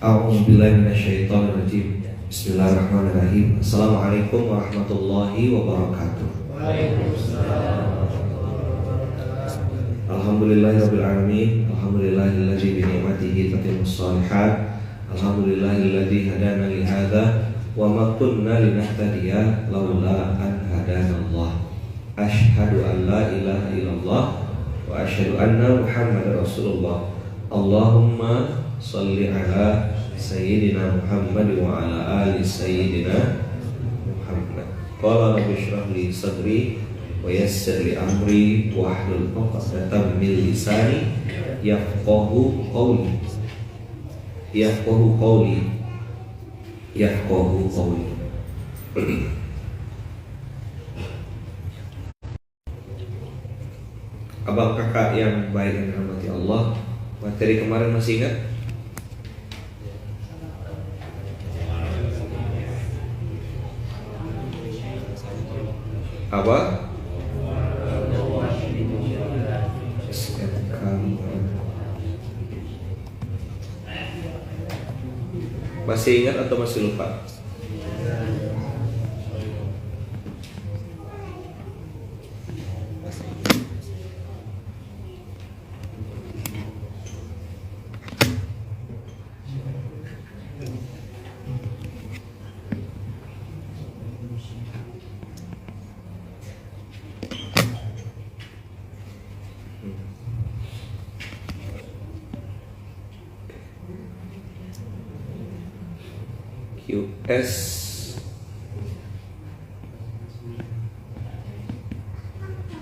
A'udzubillahi minasyaitonirrajim. Bismillahirrahmanirrahim. Assalamualaikum warahmatullahi wabarakatuh. Waalaikumsalam. Alhamdulillahirabbil alamin. Alhamdulillahilladzi bi ni'matihi tatimmus shalihat. Alhamdulillahilladzi hadana li hadza wa ma kunna linahtadiya laula an hadanallah. Asyhadu an la ilaha illallah wa asyhadu anna Muhammadar Rasulullah. Allahumma shalli ala sayyidina Muhammad wa ala ali sayyidina Muhammad. Qala rabbi shrah li sadri wa yassir li amri wa hlul 'uqdatam min lisani yafqahu qawli. Abang kakak yang baik dan dirahmati Allah, materi kemarin masih ingat? Apa? Masih ingat atau masih lupa? QS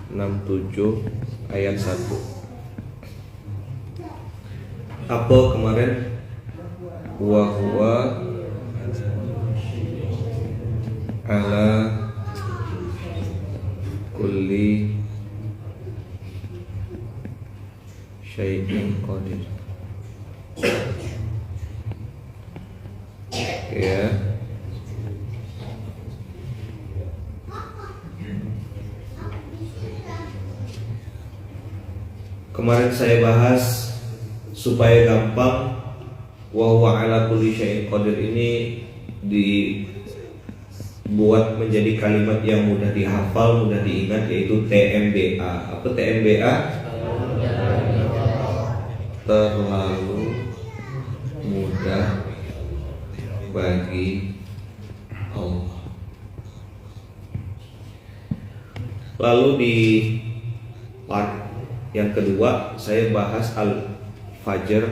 67 ayat 1. Apa kemarin? Wa huwa ala kulli syai'in qadir. Ya. Kemarin saya bahas supaya gampang, wa huwa ala kulli syai'in qadir ini dibuat menjadi kalimat yang mudah dihafal, mudah diingat, yaitu TMBA. Apa TMBA? Terlalu mudah bagi Allah. Lalu di part yang kedua saya bahas Al-Fajr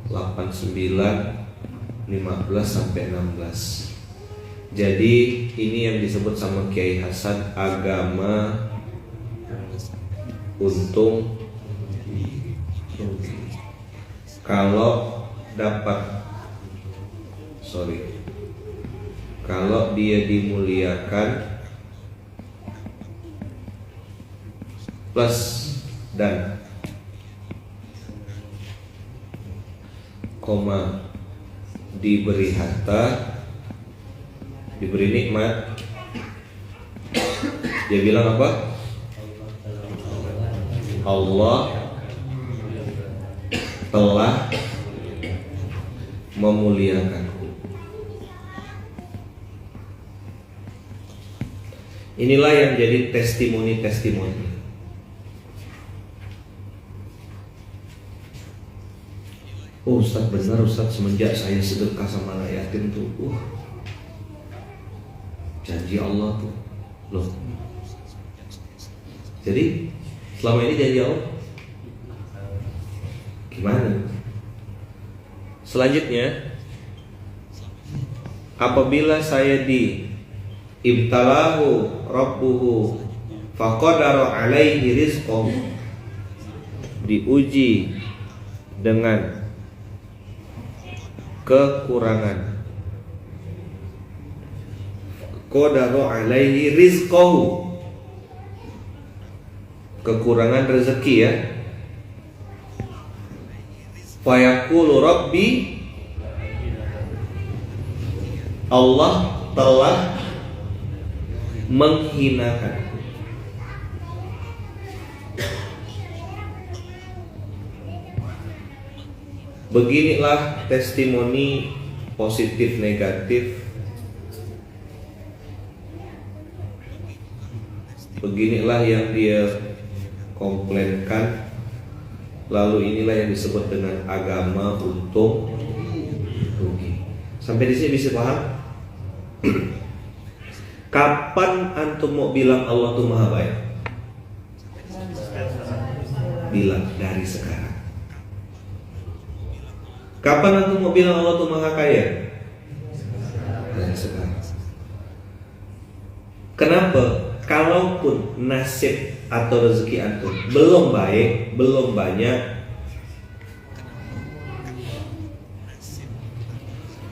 (8, 9, 15 sampai 16). Jadi ini yang disebut sama Kiai Hasan agama untung kalau dia dimuliakan plus dan koma diberi harta, diberi nikmat, dia bilang apa? Allah telah memuliakanku. Inilah yang jadi testimoni-testimoni. Oh Ustaz, benar Ustaz, semenjak saya sedekah sama anak yatim tuh, janji Allah tuh loh. Jadi selama ini janji Allah gimana? Selanjutnya, apabila saya ibtalahu rabbuhu faqadara alaihi rizqahu, diuji dengan kekurangan, qadara alaihi rizqahu, kekurangan rezeki ya. Fayaqulu rabbi, Allah telah menghinakan. Beginilah testimoni positif negatif. Beginilah yang dia komplainkan. Lalu inilah yang disebut dengan agama untung rugi. Sampai di sini bisa paham? Kapan antum mau bilang Allah tuh maha baik? Bilang dari sekarang. Kapan antum mau bilang Allah tuh maha kaya? Dari sekarang. Kenapa? Kalaupun nasib atau rezeki antum belum baik, belum banyak,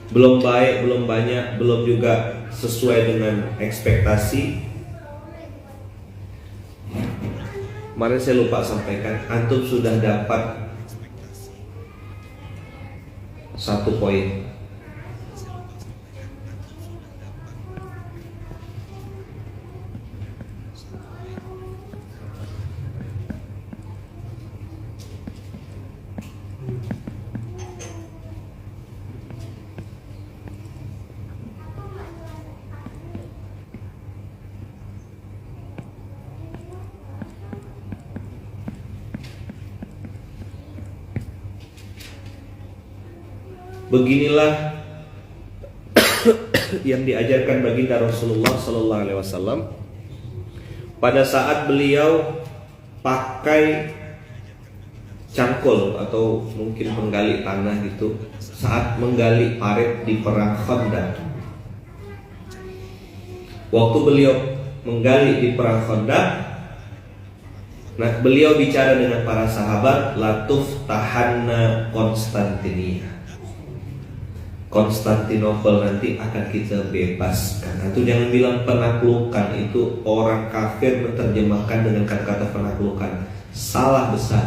belum baik, belum banyak, belum juga sesuai dengan ekspektasi. Kemarin saya lupa sampaikan, antum sudah dapat 1 poin. Beginilah yang diajarkan baginda Rasulullah Sallallahu Alaihi Wasallam pada saat beliau pakai cangkul atau mungkin penggali tanah gitu saat menggali parit di perang Khandaq. Waktu beliau menggali di perang Khandaq, nah beliau bicara dengan para sahabat, latuf tahanna Konstantinia. Konstantinopel nanti akan kita bebaskan. Itu jangan bilang penaklukan, itu orang kafir menerjemahkan dengan kata-kata penaklukan. Salah besar.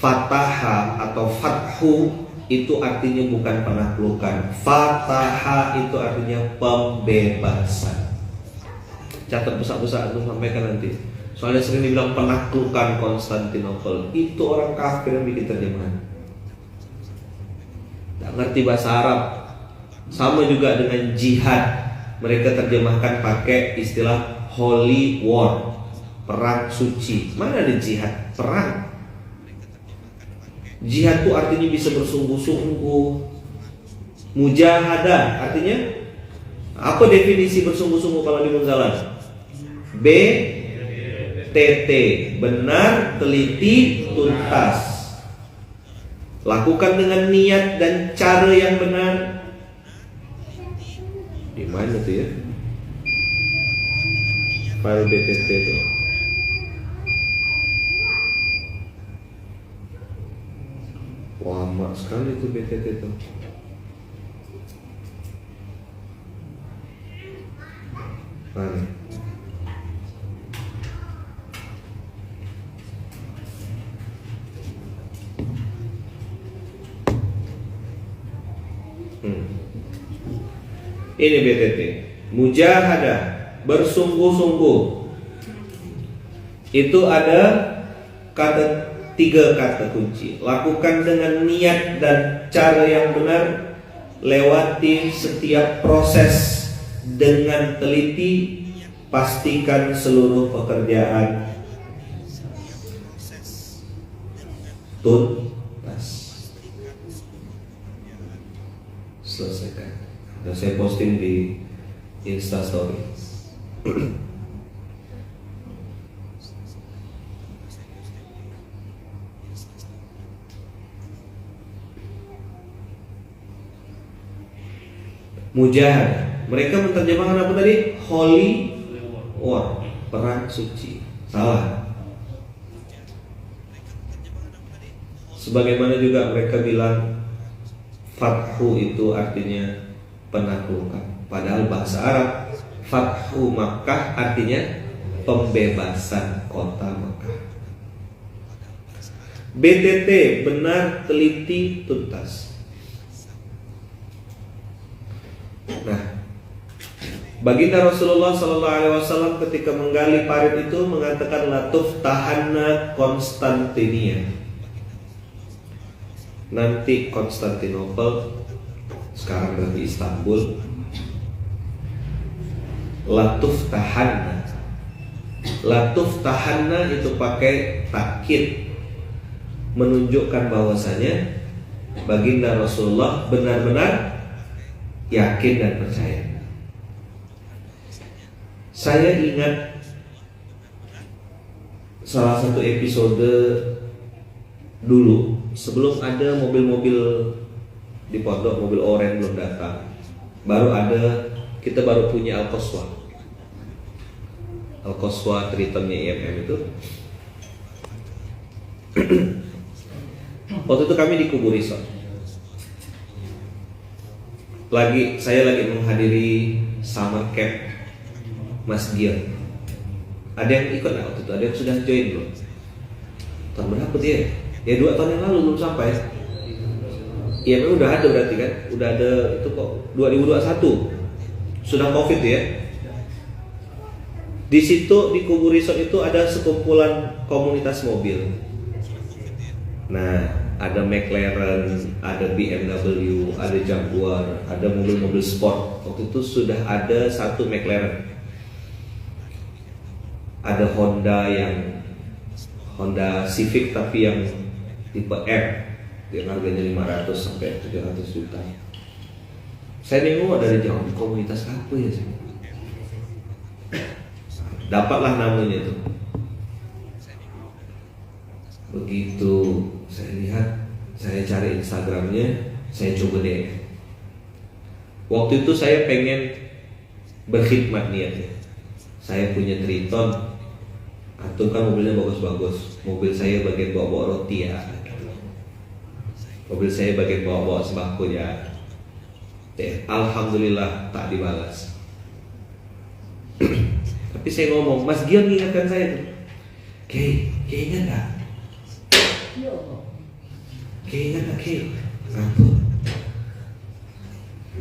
Fataha atau fathu itu artinya bukan penaklukan. Fataha itu artinya pembebasan. Catat besar-besar itu sampaikan nanti. Soalnya sering dibilang penaklukan Konstantinopel. Itu orang kafir yang bikin terjemahan. Tidak ngerti bahasa Arab. Sama juga dengan jihad. Mereka terjemahkan pakai istilah holy war, perang suci. Mana ada jihad? Perang. Jihad itu artinya bisa bersungguh-sungguh. Mujahadah artinya apa definisi bersungguh-sungguh kalau di Munzalan? BTT, benar, teliti, tuntas. Lakukan dengan niat dan cara yang benar. Di mana tuh ya? File BTT tuh. Lama sekali tuh BTT tuh. Mana? Ini BTT, mujahadah, bersungguh-sungguh. Itu ada tiga kata kunci. Lakukan dengan niat dan cara yang benar. Lewati setiap proses dengan teliti. Pastikan seluruh pekerjaan tuntas. Selesaikan. Dan saya posting di Instastory. Mujahadah. Mereka menerjemahkan apa tadi? Holy war, perang suci. Salah. Sebagaimana juga mereka bilang fathu itu artinya penaklukan. Padahal bahasa Arab Fathu Makkah artinya pembebasan kota Makkah. BTT, benar, teliti, tuntas. Nah, baginda Rasulullah SAW ketika menggali parit itu mengatakan latuf tahanna Konstantinia. nanti Konstantinopel, sekarang berarti Istanbul. Latuf tahanna. Latuf tahanna itu pakai takkid, menunjukkan bahwasanya baginda Rasulullah benar-benar yakin dan percaya. Saya ingat salah satu episode dulu sebelum ada mobil-mobil di pondok, mobil oranye belum datang, kita baru punya Al-Qaswa Tritonnya IMM itu. Waktu itu kami di Kubu Resort. Saya lagi menghadiri summer camp Mas Dion. Ada yang ikut nggak waktu itu? Ada yang sudah join belum? Tahun berapa dia? Ya 2 tahun yang lalu belum sampai. Iya, memang udah ada berarti kan? Udah ada itu kok 2021. Sudah Covid ya. Di situ di Kubu Resort itu ada sekumpulan komunitas mobil. Nah, ada McLaren, ada BMW, ada Jaguar, ada mobil-mobil sport. Waktu itu sudah ada satu McLaren. Ada Honda Civic tapi yang tipe R, yang harganya 500 sampai 700 juta. Saya nengok dari jauh, komunitas apa ya sih? Dapatlah namanya tuh. Begitu saya lihat, saya cari Instagramnya, saya coba deh. Waktu itu saya pengen berkhidmat niatnya. Saya punya Triton, atau kan mobilnya bagus-bagus. Mobil saya bagian bawa-bawa roti ya. Mobil saya bagian bawa-bawa sembako ya. Alhamdulillah tak dibalas. Tapi saya ngomong, Mas Gion mengingatkan saya tuh, kayaknya enggak. Kayaknya enggak, Kenapa?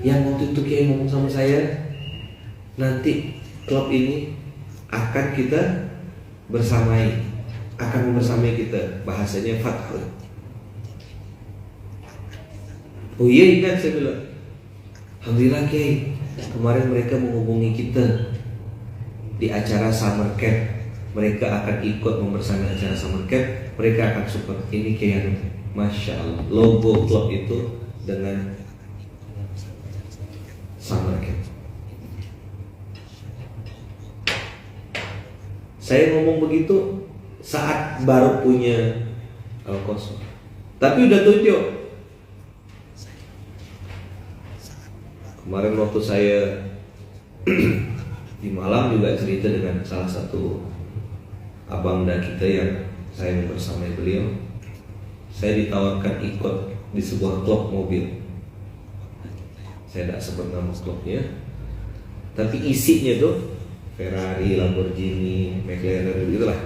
Yang waktu itu Kiai ngomong sama saya, nanti klub ini akan kita akan membersamai kita. Bahasanya fathul. Oh iya, ingat, saya bilang, alhamdulillah Kiai, kemarin mereka menghubungi kita di acara summer camp. Mereka akan ikut membersamai acara summer camp. Mereka akan support. Ini Kiai, Masya Allah, logo klub itu dengan summer camp. Saya ngomong begitu saat baru punya Al-Qaswa, tapi udah tunjuk. Kemarin waktu saya di Malang juga cerita dengan salah satu abangda kita yang saya membersamai beliau. Saya ditawarkan ikut di sebuah klub mobil. Saya tidak sebut nama klubnya, tapi isinya tuh Ferrari, Lamborghini, McLaren, gitulah.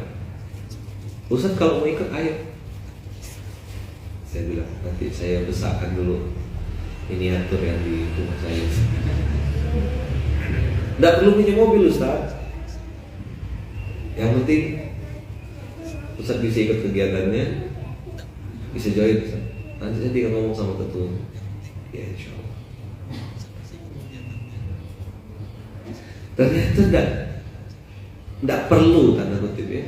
Ustaz kalau mau ikut ayo. Saya bilang nanti saya besarkan dulu miniatur yang di rumah saya. Tidak perlu punya mobil Ustaz. Yang penting Ustaz bisa ikut kegiatannya, bisa join Ustaz. Nanti saya tinggal ngomong sama ketua. Ya insya Allah. Ternyata tidak perlu, tanda kutip ya,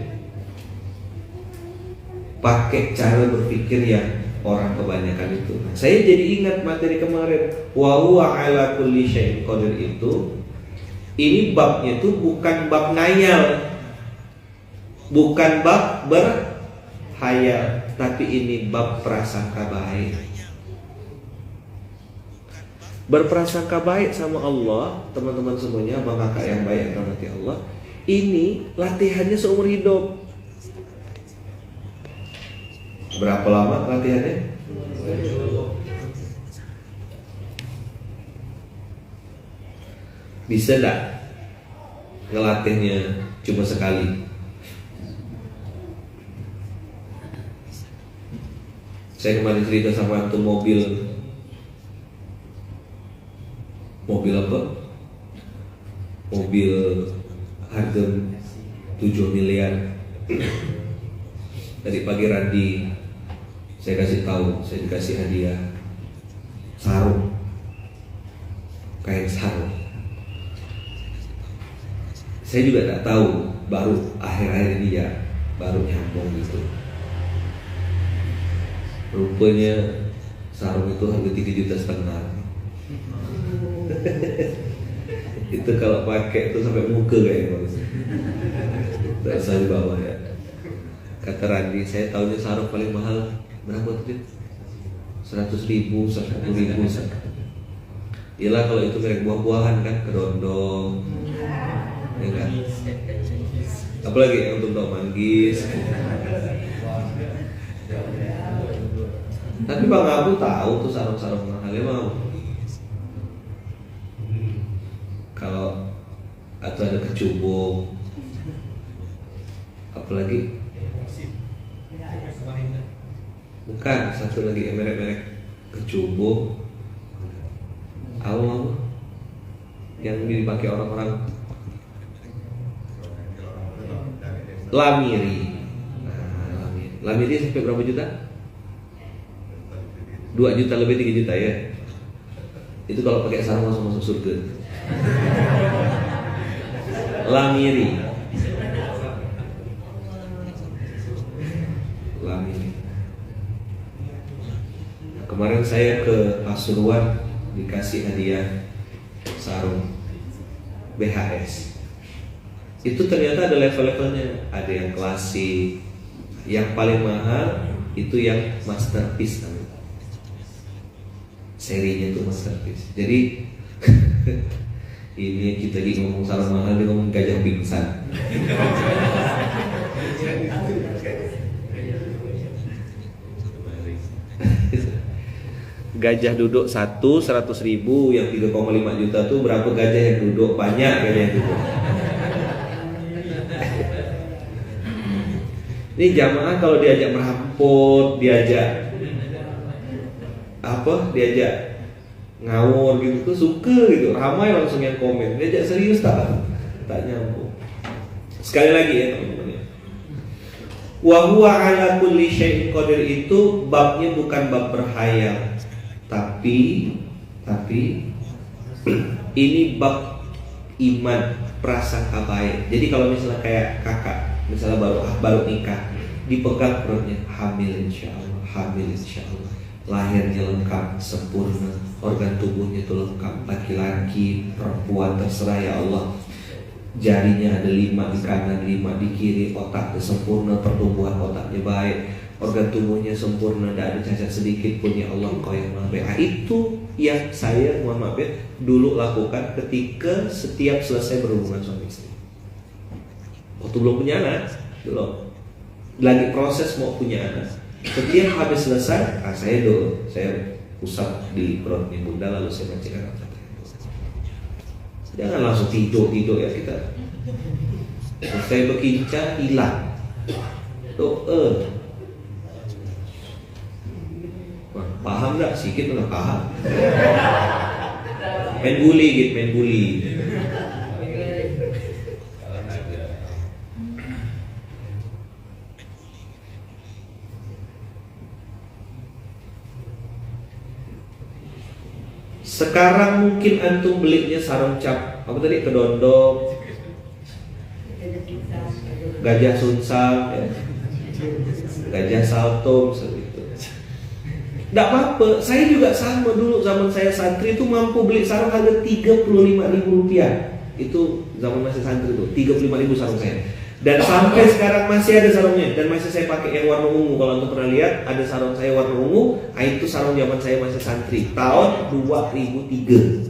pakai cara berpikir yang orang kebanyakan itu. Saya jadi ingat materi kemarin, wa huwa ala kulli syai'in qadir itu. Ini babnya itu bukan bab ngayal, bukan bab berhayal, tapi ini bab prasangka baik. Berprasangka baik sama Allah, teman-teman semuanya, abang kakak yang baik yang rahmati Allah. Ini latihannya seumur hidup. Berapa lama latihannya? Bisa enggak ngelatihnya cuma sekali? Saya kemarin cerita sama antum mobil apa? Mobil harga 7 miliar. Dari pagi Randi Saya kasih tahu, saya dikasih hadiah sarung, kain sarung. Saya juga tak tahu, baru akhir-akhir ini ya baru nyambung gitu. Rupanya sarung itu harga 3,5 juta. Itu kalau pakai itu sampai muka kayaknya. Tak usah dibawa ya. Kata Randi, saya tahunya sarung paling mahal berapa tuh? 100.000, 110.000. Iyalah kalau itu merek buah-buahan kan, kedondong, ya kan? Apalagi yang untuk manggis. Tapi Bang Abu tahu tuh sarung-sarung mahalnya mau. Kalau atau ada kecubung, apalagi bukan satu lagi merek-merek kecubung, apa yang dipakai orang-orang, Lamiri. Nah, Lamiri sampai berapa juta? 2 juta lebih 3 juta ya. Itu kalau pakai sarung langsung masuk surga. Lamiri. Nah, kemarin saya ke Pasuruan dikasih hadiah sarung BHS. Itu ternyata ada level-levelnya. Ada yang klasik, yang paling mahal itu yang masterpiece namanya. Serinya itu masterpiece. Jadi ini kita lagi ngomong sarung mahal, dia ngomong gajah pingsan. Gajah duduk 100.000, yang 3,5 juta tuh berapa gajah yang duduk? Banyak gajah yang duduk. Ini jamaah kalau diajak merampok, diajak ngawur gitu tuh suka gitu, ramai langsung yang komen. Diajak serius tak nyambung. Sekali lagi ya teman-teman ya. Wa huwa ala kulli syai'in qadir itu babnya bukan bab berhayal, tapi ini bab iman, prasangka baik. Jadi kalau misalnya kayak kakak, misalnya baru nikah, dipegang perutnya, hamil insyaallah, lahirnya lengkap, sempurna, organ tubuhnya itu lengkap, laki-laki, perempuan terserah ya Allah. Jarinya ada 5 di kanan, 5 di kiri, otaknya sempurna, pertumbuhan otaknya baik, organ tubuhnya sempurna, tidak ada cacat sedikit pun, ya Allah Engkau yang Maha Baik. Itu yang saya Muhammad dulu lakukan ketika setiap selesai berhubungan suami istri. Waktu belum punya anak, belum lagi proses mau punya anak. Setiap habis selesai, saya usap di perutnya bunda, lalu saya bacakan Al-Fatihah. Jangan langsung tidur ya kita. Selesai berkincang hilang. Doa. Paham tak? Sikit lah paham. Main bully. Sekarang mungkin antum belinya sarung cap apa tadi, kedondong, gajah sunsang, ya. Gajah saltum seperti itu. Tidak apa-apa. Saya juga sama dulu zaman saya santri itu mampu beli sarung harga 35.000 rupiah. Itu zaman masih santri itu 35.000 sarung saya. Dan sampai sekarang masih ada sarungnya, dan masih saya pakai yang warna ungu. Kalau untuk pernah lihat, ada sarung saya warna ungu. Itu sarung zaman saya masih santri tahun 2003.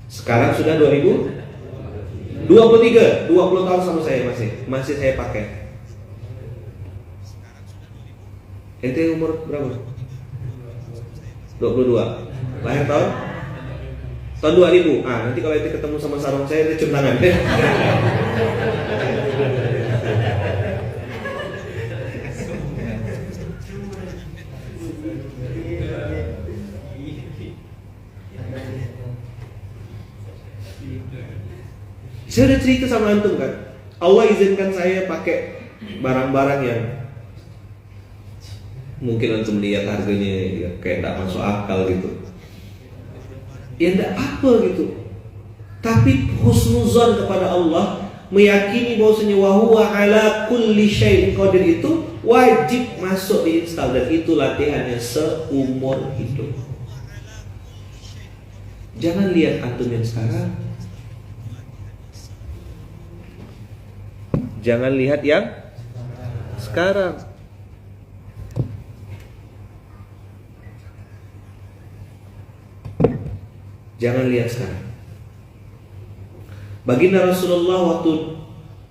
Sekarang sudah 2023, 20 tahun sama saya masih saya pakai. Ente umur berapa? 22. Lahir tahun 2000. Nanti kalau ente ketemu sama sarung saya, ente cium tangan. Saya udah cerita sama antum kan, Allah izinkan saya pakai barang-barang yang Mungkin antum lihat harganya ya, kayak tidak masuk akal gitu. Ya tidak apa gitu. Tapi husnuzon kepada Allah, meyakini bahwasanya wa huwa ala kulli syai'in qadir itu wajib masuk di install, dan itu latihannya seumur hidup. Jangan lihat antum yang sekarang, jangan lihat yang sekarang. Jangan lihat sekarang. Baginda Rasulullah waktu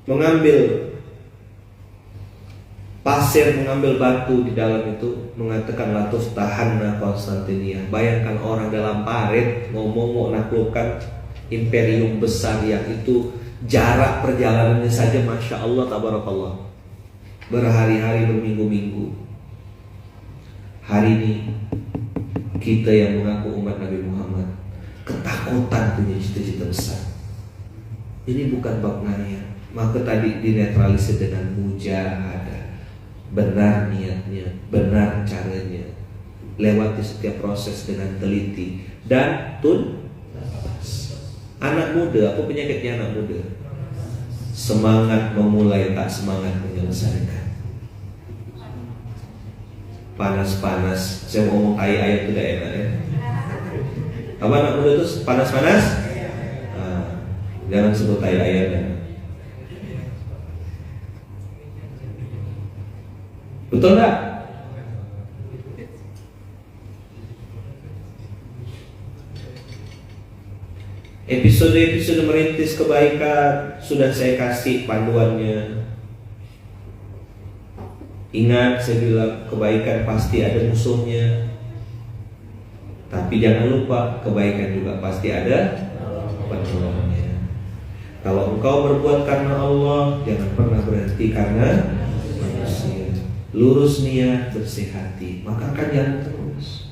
mengambil pasir, mengambil batu di dalam itu, mengatakan latuf tahanna Konstantinia. Bayangkan orang dalam parit ngomong mau naklukkan imperium besar yang itu jarak perjalanannya saja Masya Allah tabarakallah, berhari-hari, berminggu-minggu. Hari ini kita yang mengaku umat Nabi Muhammad ketakutan punya cita-cita besar. Ini bukan bab nanya, maka tadi dinetralisir dengan mujahadah. Benar niatnya, benar caranya, lewati setiap proses dengan teliti dan tuntas. Anak muda, apa penyakitnya anak muda? Semangat memulai, tak semangat menyelesaikan. Panas-panas, saya ngomong ayat tidak enak ya. Apa anak muda itu panas-panas? Jangan sebut ayat-ayatnya. Betul enggak? Episode-episode merintis kebaikan sudah saya kasih panduannya. Ingat, saya bilang kebaikan pasti ada musuhnya. Tapi jangan lupa kebaikan juga pasti ada penolongnya. Kalau engkau berbuat karena Allah, jangan pernah berhenti karena manusia. Lurus niat, bersih hati, maka akan jalan terus.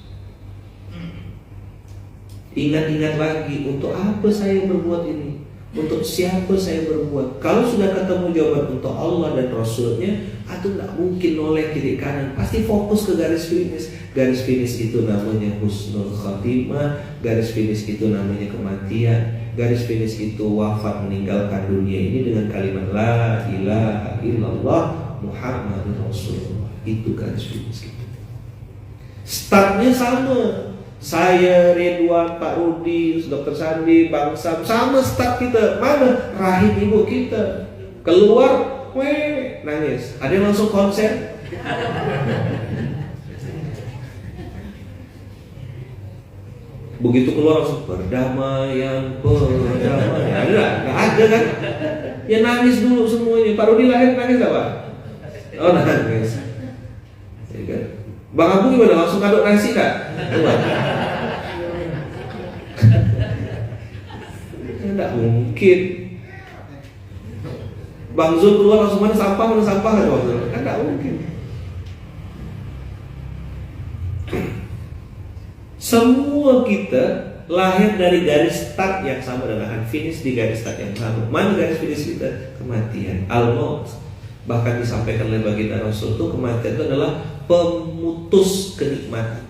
Ingat-ingat lagi, untuk apa saya berbuat ini? Untuk siapa saya berbuat? Kalau sudah ketemu jawaban untuk Allah dan Rasulnya, atau tidak mungkin noleh kiri kanan, pasti fokus ke garis finish. Garis finish itu namanya husnul khatimah. Garis finish itu namanya kematian. Garis finish itu wafat, meninggalkan dunia ini dengan kalimat la ilaha illallah Muhammadur Rasulullah. Itu garis finish kita. Startnya sama. Saya, Ridwan, Pak Rudi, Dr. Sandi, Bang Sam, sama start kita. Mana rahim ibu kita? Keluar, nangis. Ada yang langsung konsen. Begitu keluar langsung perdamaian. Nggak ada kan? Ya nangis dulu semuanya. Pak Rudi lahir nangis gak Pak? Oh nangis. Ya kan? Bang Abu gimana? Langsung aduk nasi gak? Tidak mungkin. Bang Zul keluar langsung mana sampah kan Bang Zul? Kan tidak mungkin. Semua kita lahir dari garis start yang sama dan akan finish di garis start yang sama. Mana garis finish kita? Kematian, al-maut. Bahkan disampaikan oleh baginda Rasul itu kematian itu adalah pemutus kenikmatan.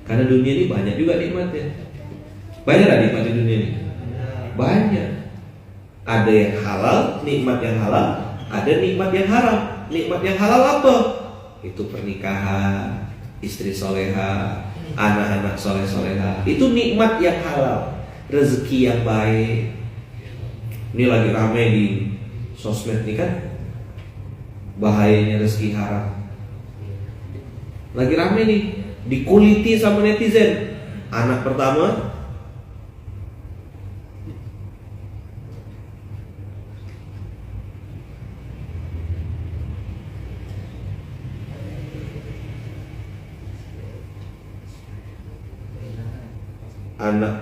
Karena dunia ini banyak juga nikmatnya. Banyak lah nikmat di dunia ini. Banyak. Ada yang halal, nikmat yang halal. Ada nikmat yang haram. Nikmat yang halal apa? Itu pernikahan, istri soleha, anak-anak soleh-soleha. Itu nikmat yang halal. Rezeki yang baik. Ini lagi ramai di sosmed nih kan, bahayanya rezeki haram. Lagi ramai nih, dikuliti sama netizen. Anak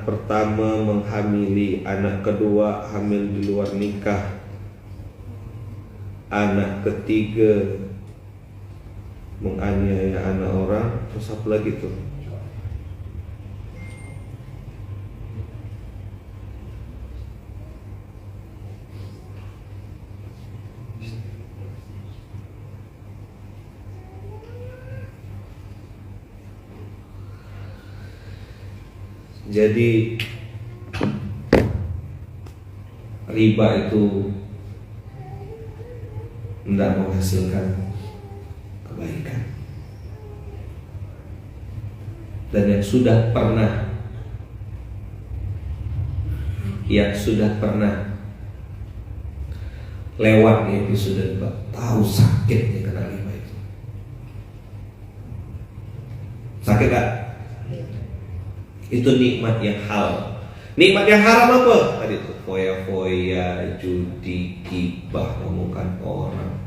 pertama menghamili, anak kedua hamil di luar nikah, anak ketiga menganiaya anak orang, terus apa lagi tuh? Jadi riba itu tidak menghasilkan kebaikan. Dan yang sudah pernah lewat di episode riba tahu sakitnya kena riba itu. Sakit gak? Itu nikmat yang halal. Nikmat yang haram apa? Tadi itu foya-foya, judi, gibah, ngomongkan orang.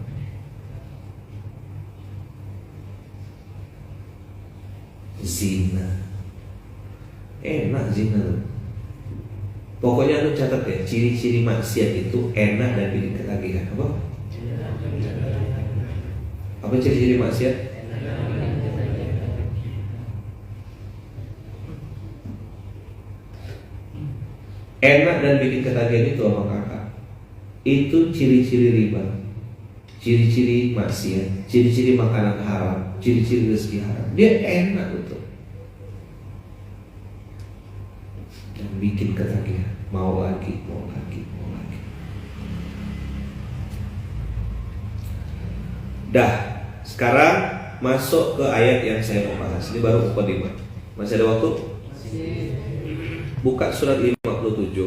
Zina. Enak zina tuh. Pokoknya lu catat ya, ciri-ciri maksiat itu enak dan bikin ketagihan. Apa? Apa ciri-ciri maksiat? Enak dan bikin ketagihan itu apa kakak? Itu ciri-ciri riba, ciri-ciri maksiat, ciri-ciri makanan haram, ciri-ciri rezeki haram. Dia enak betul dan bikin ketagihan, mau lagi. Dah, sekarang masuk ke ayat yang saya mau bahas. Ini baru mukadimah. Masih ada waktu? Buka surat 57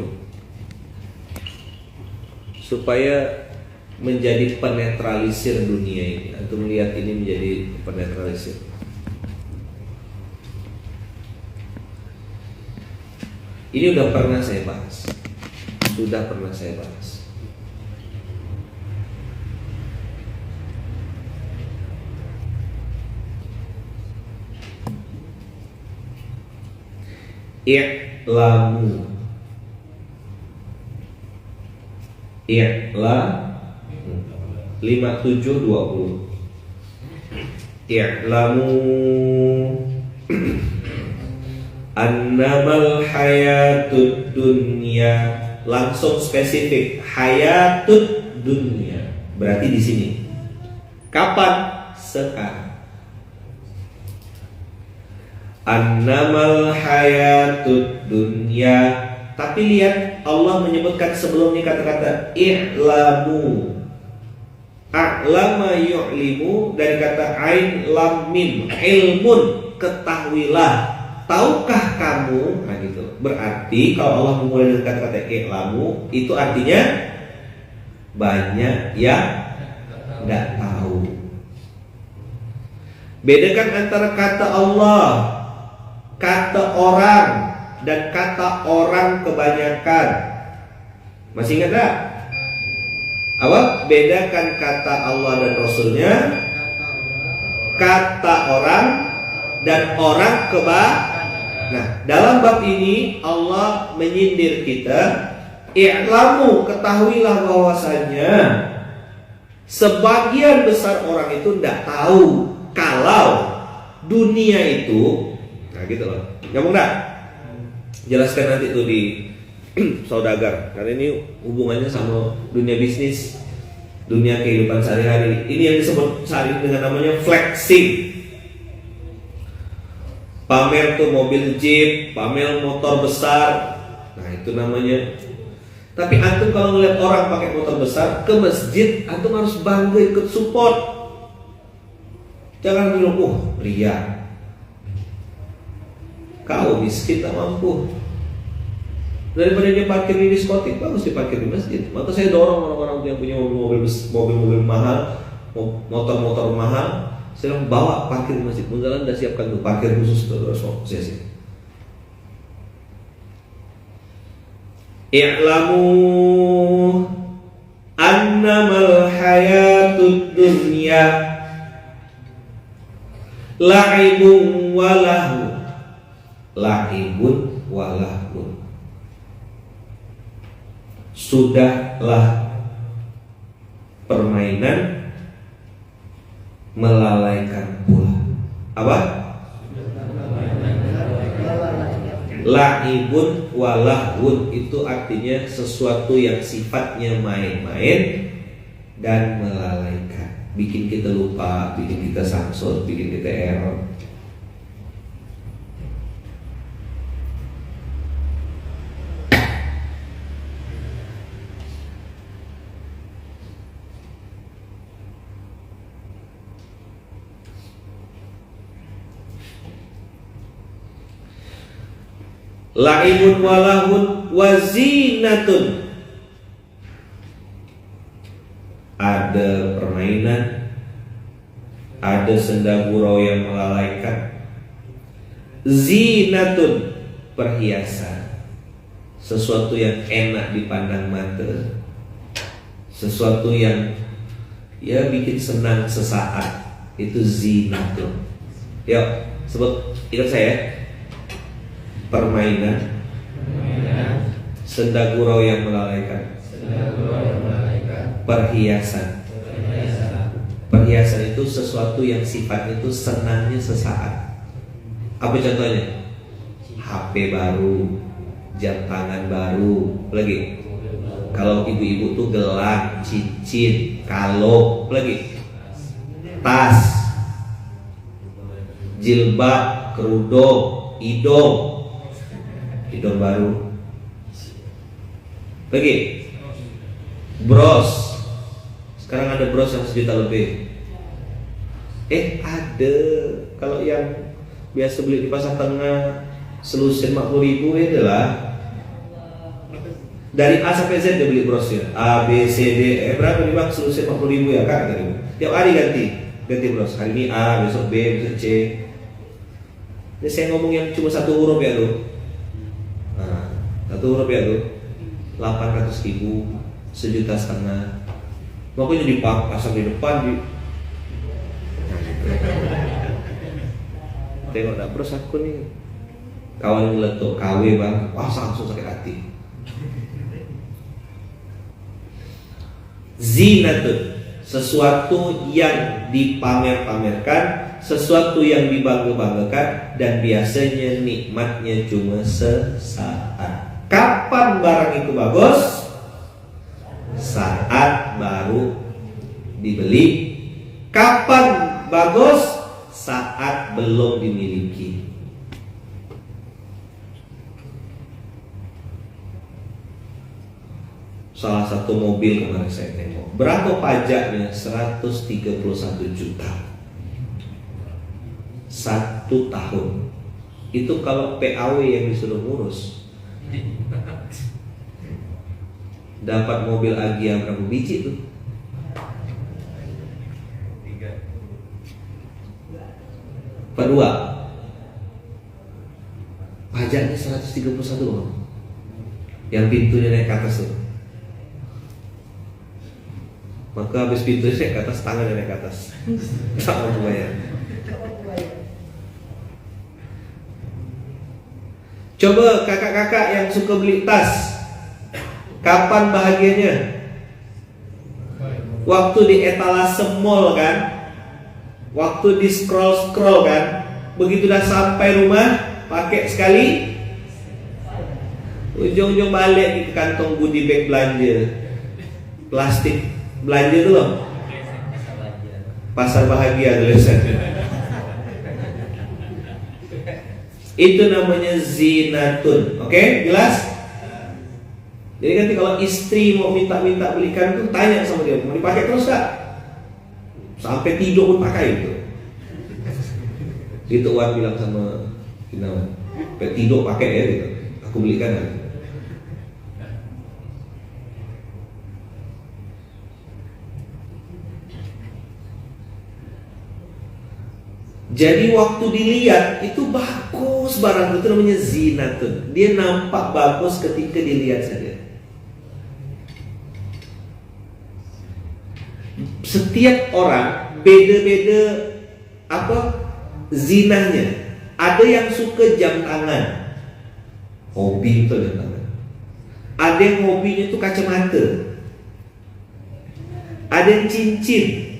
supaya menjadi penetralisir dunia ini. Atau melihat ini menjadi penetralisir. Ini sudah pernah saya bahas. I'lamu 57:20. I'lamu annamal hayatud dunya. Langsung spesifik, hayatud dunya. Berarti di sini. Kapan? Sekarang. Annamal hayatud dunya. Tapi lihat Allah menyebutkan sebelumnya kata-kata i'lamu. A'lama yu'limu dari kata ain lam mim, ilmun, ketahuilah. Tahukah kamu? Nah gitu. Berarti kalau Allah memulai dengan kata-kata i'lamu, itu artinya banyak yang tidak tahu. Bedakan antara kata Allah, kata orang, dan kata orang kebanyakan. Masih ingat tak? Apa? Bedakan kata Allah dan Rasulnya, kata orang, dan orang kebanyakan. Nah, dalam bab ini Allah menyindir kita, i'lamu, ketahuilah bahwasanya sebagian besar orang itu tidak tahu kalau dunia itu, nah gitu loh. Ngomong enggak? Jelaskan nanti tuh di saudagar, karena ini hubungannya sama dunia bisnis, dunia kehidupan sehari-hari. Ini yang disebut sehari dengan namanya flexing. Pamer tuh mobil jeep, pamer motor besar. Nah itu namanya. Tapi antum kalau ngeliat orang pakai motor besar ke masjid, antum harus bangga ikut support. Jangan bilang, ria. Kau miskin tak mampu. Daripada dia parkir di diskotik, bagus diparkir di masjid. Maka saya dorong orang-orang yang punya mobil mahal, motor-motor mahal, saya bawa parkir di masjid. Mungkin anda siapkan tuh parkir khusus untuk sesi. I'lamu annamal hayatud dunya la'ibun walahu. La'ibun walahun. Sudahlah permainan, melalaikan pula. Apa? La'ibun walahun itu artinya sesuatu yang sifatnya main-main dan melalaikan, bikin kita lupa, bikin kita samsut, bikin kita error. La'ibun walahun wazinatun. Ada permainan, ada senda gurau yang melalaikan. Zinatun, perhiasan, sesuatu yang enak dipandang mata, sesuatu yang ya bikin senang sesaat, itu zinatun. Yuk sebut, ikut saya. Permainan, senda gurau yang melalaikan, perhiasan. Perhiasan itu sesuatu yang sifatnya itu senangnya sesaat. Apa contohnya? HP baru, jam tangan baru, lagi. Kalau ibu-ibu tuh gelang, cincin, kalung, lagi. Tas, jilbab, kerudung, idong baru, lagi. Bros, sekarang ada bros yang 1 juta lebih. Ada. Kalau yang biasa beli di pasar tengah selusin 50.000, adalah dari A sampai Z dia beli brosnya. A, B, C, D, berapa nih bang? Selusin 50.000 ya kak? Tiap hari ganti bros. Hari ini A, besok B, besok C. Ini saya ngomong yang cuma 1 huruf ya tuh. Nah, 1 huruf ya tuh. 800.000, 1,5 juta. Makanya dipasang di depan di. Tengok tak bros aku nih. Kawan meletup KW bang, wah langsung sakit hati. Zinatun, sesuatu yang dipamer-pamerkan, sesuatu yang dibangga-banggakan, dan biasanya nikmatnya cuma sesaat. Kapan barang itu bagus? Saat baru dibeli. Kapan bagus? Saat belum dimiliki. Salah satu mobil kemarin saya tengok, berapa pajaknya? 131 juta 1 tahun. Itu kalau PAW yang disuruh ngurus. Dapat mobil Agya berapa biji tuh? 2. Pajaknya 131 loh. Yang pintunya naik ke atas tuh. Maka habis pintunya naik ke atas, tangannya naik ke atas. Tak mau bayar. Coba kakak-kakak yang suka beli tas, kapan bahagianya? Waktu di etalase mall kan? Waktu di scroll kan? Begitu dah sampai rumah, pakai sekali, ujung-ujung balik ke kantong goodie bag belanja, plastik belanja tuh loh. Pasar bahagia tulisannya. Itu namanya zinatun. Oke, jelas? Jadi nanti kalau istri mau minta belikan tuh tanya sama dia, mau dipakai terus gak? Sampai tidur pun pakai itu. Itu Wan bilang sama Kinawan, sampai tidur pakai ya gitu. Aku belikan kan. Jadi waktu dilihat itu bagus barang itu, namanya zinatun. Dia nampak bagus ketika dilihat saja. Setiap orang beda-beda zinahnya. Ada yang suka jam tangan, hobi itu jam tangan. Ada yang hobinya itu kacamata. Ada yang cincin.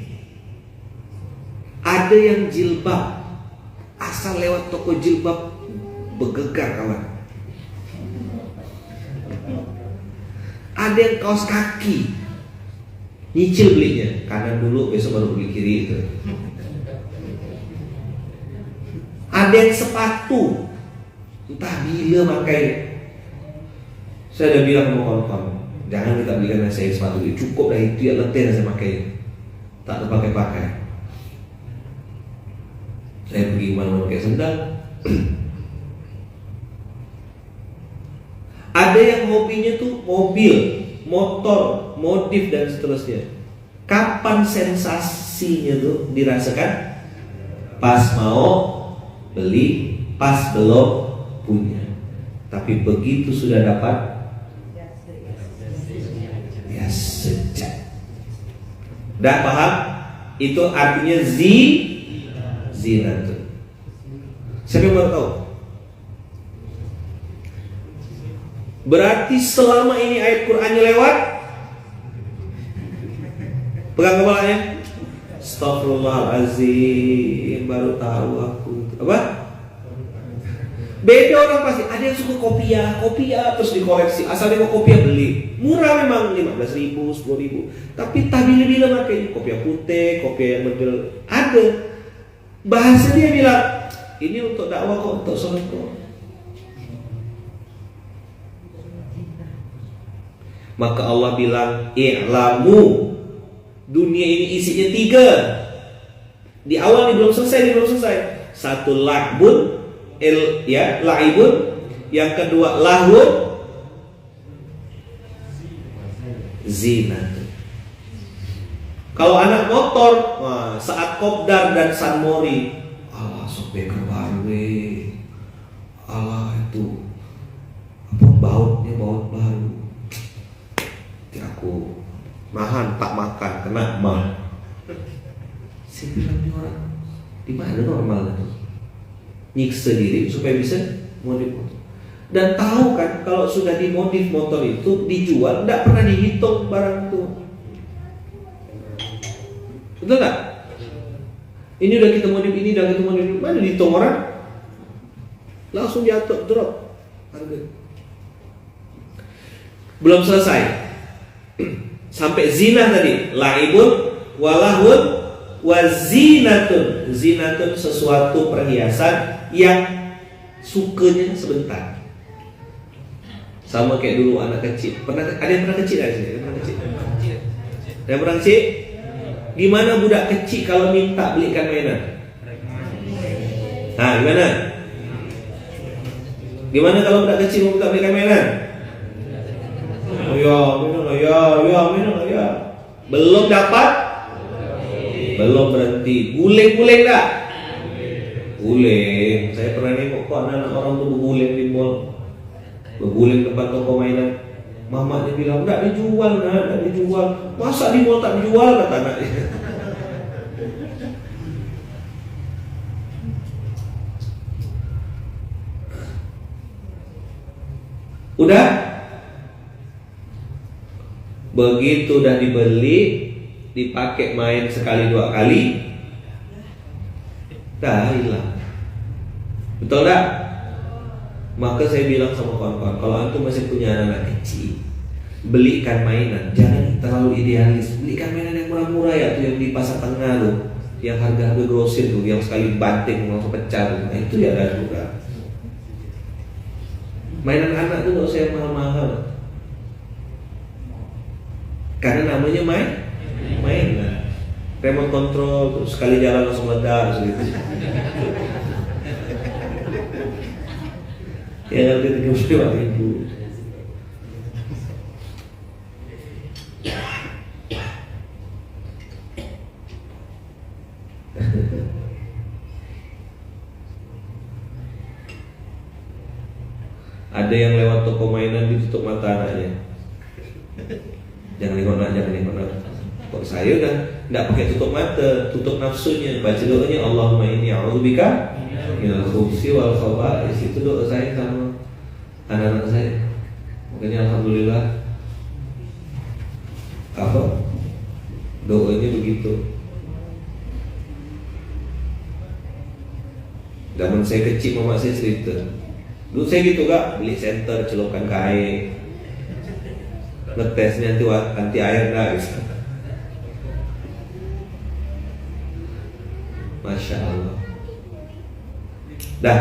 Ada yang jilbab, asal lewat toko jilbab bergegar kawan. Ada yang kaos kaki, nyicil belinya, kanan dulu besok baru beli kiri itu. Ada yang sepatu, entah bila pakai. Saya udah bilang sama kawan-kawan, jangan kita belikan saya sepatu itu, cukup dah itu ya, letih saya pakai, tak terpakai-pakai. Saya pergi mana pakai sendal. hobinya tuh mobil, motor, modif dan seterusnya. Kapan sensasinya tuh dirasakan? Pas mau beli, pas belum punya. Tapi begitu sudah dapat, ya sejak. Dah paham? Itu artinya zina tuh. Siapa yang mau tahu? Berarti selama ini ayat Qur'annya lewat, pegang kepalanya. Astagfirullahaladzim, baru tahu aku. Apa? Beda orang pasti. Ada yang suka kopiah terus dikoleksi. Asal dia mau kopiah beli. Murah memang 15.000, 10.000. Tapi tak bila-bila makanya kopiah putih, kopiah yang model ada. Bahasa dia bilang, ini untuk dakwah kok, untuk sholat kok. Maka Allah bilang, i'lamu, dunia ini isinya 3. Di awal ini belum selesai. Satu la'bun, la'ibun. Yang kedua lahun, zina. Kalau anak motor, saat kopdar dan San Mori, Allah sobeker baru, Allah itu apa bautnya baut baru. Aku nahan tak makan kena mah. Saya bilang ini orang di mana normalnya tuh? Nyiksa diri supaya bisa modif motor. Dan tahu kan kalau sudah dimodif motor itu dijual tidak pernah dihitung barang itu. Betul tak? Ini udah kita modif ini, udah kita modif ini. Mana dihitung orang? Langsung jatuh drop harga. Belum selesai. Sampai zina tadi, laibun, walahun, wazinatun. Zinatun sesuatu perhiasan yang sukanya sebentar. Sama kayak dulu anak kecil. Ada yang pernah kecil dari sini? Ada yang pernah kecil? Gimana budak kecil kalau minta belikan mainan? Gimana? Gimana kalau budak kecil minta belikan mainan? Minum ya. Belum dapat? Belum berhenti. Guling tak? Guling. Saya pernah nengok kok anak-anak orang tuh berguling di mall. Berguling depan toko mainan. Mamanya bilang, enggak dijual. Masa di mall tak dijual, kata anaknya. Udah? Begitu udah dibeli, dipakai main sekali 2 kali, dah hilang. Betul tak? Maka saya bilang sama kawan-kawan, kalau antum masih punya anak kecil, belikan mainan, jangan terlalu idealis. Belikan mainan yang murah-murah ya, tuh yang di pasar tengah tuh, yang harga grosir tuh, yang sekali banting langsung pecah tuh. Nah itu ya ada juga. Mainan anak tuh nggak usah yang mahal-mahal. Karena namanya mainan. Remote control terus sekali jalan langsung meledak gitu. Ya harga 35.000. Ada yang lewat toko mainan ditutup mata anaknya. Jangan lihat nak. Kok saya udah tidak pakai tutup mata, tutup nafsunya, baca doanya Allahumma inni a'udzubika minal khubuthi wal khaba'is. Itu doa saya sama anak-anak saya. Makanya alhamdulillah doanya begitu. Zaman saya kecil mama saya cerita, dulu saya gitu kak, beli senter celukan kain, ngetesnya anti air dah gitu. Masya Allah. Dah,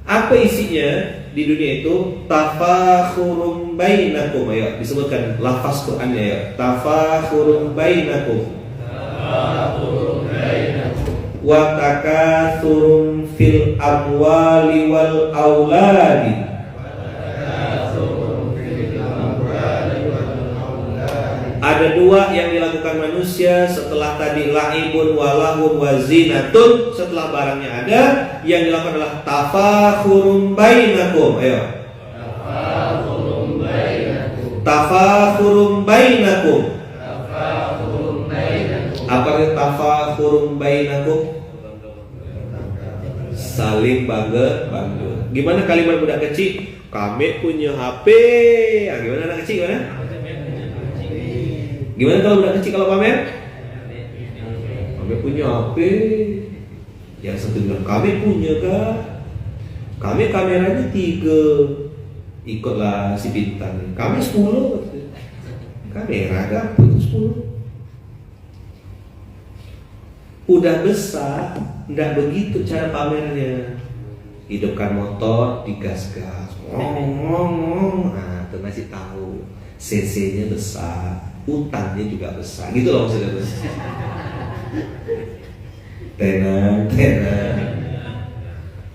apa isinya di dunia itu? Tafakhurum bainakum, ya disebutkan lafaz Qur'annya ya. Tafakhurum bainakum, wa takatsurum fil amwali wal auladi, Ada dua yang dilakukan manusia setelah tadi laibun walahun wazinatun. Setelah barangnya ada, yang dilakukan adalah tafakhurum bainakum. Ayo. Tafakhurum bainakum. Tafakhurum bainakum. Tafakhurum bainakum. Apa itu tafakhurum bainakum? Saling bangga. Gimana kalimat budak kecil? Kami punya HP. Gimana anak kecil gimana? Gimana kalau budak kecil kalau pamer? Kami punya HP. Yang satu bilang kami punya kah? Kami kameranya 3. Ikutlah si Bintang. Kami 10. Kamera gak 10. Udah besar, nggak begitu cara pamernya. Hidupkan motor, digas-gas, ngomong. Nah, itu masih tahu. CC-nya besar, utangnya juga besar. Gitu loh maksudnya. Tenang.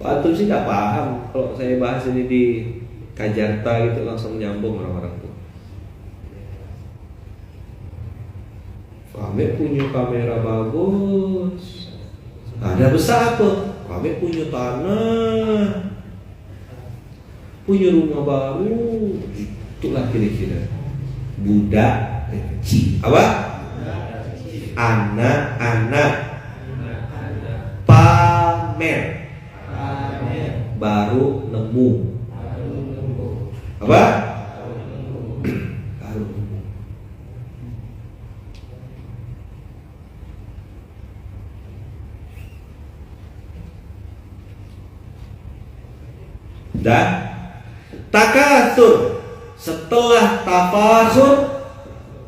Pak Atul sih nggak paham. Kalau saya bahas ini di Kajarta gitu langsung nyambung orang-orang tuh. Kami punya kamera bagus. Ada besar tuh. Kami punya tanah, punya rumah baru. Itulah kira-kira budak kecil. Apa? Anak-anak pamer baru nemu. Apa? Baru nemu. Dan takatsur. Setelah tafakhur,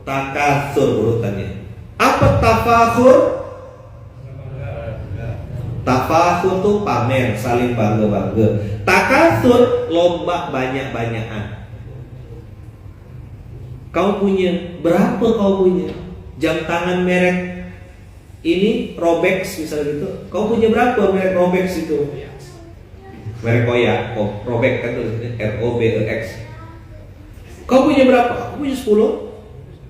takatsur urutannya. Apa tafakhur? Tafakhur tuh pamer, saling bangga-bangga. Takatsur lomba banyak-banyakan. Kau punya berapa? Kau punya jam tangan merek ini Robex misalnya gitu. Kau punya berapa merek Robex itu? Merek Koyak, Robex kan tulisnya ROBEX. Kau punya berapa? Aku punya 10.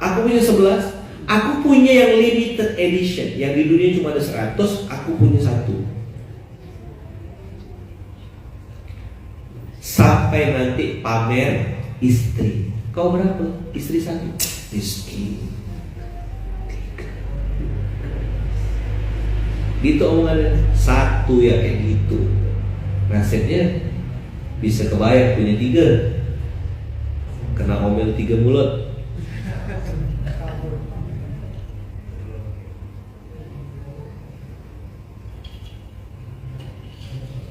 Aku punya 11. Aku punya yang limited edition, yang di dunia cuma ada 100. Aku punya 1. Sampai nanti pamer istri. Kau berapa? Istri 1. Miskin. 3. Gitu omongannya. 1 ya kayak gitu. Nasibnya bisa kebayang punya 3. Kena omel 3 mulut.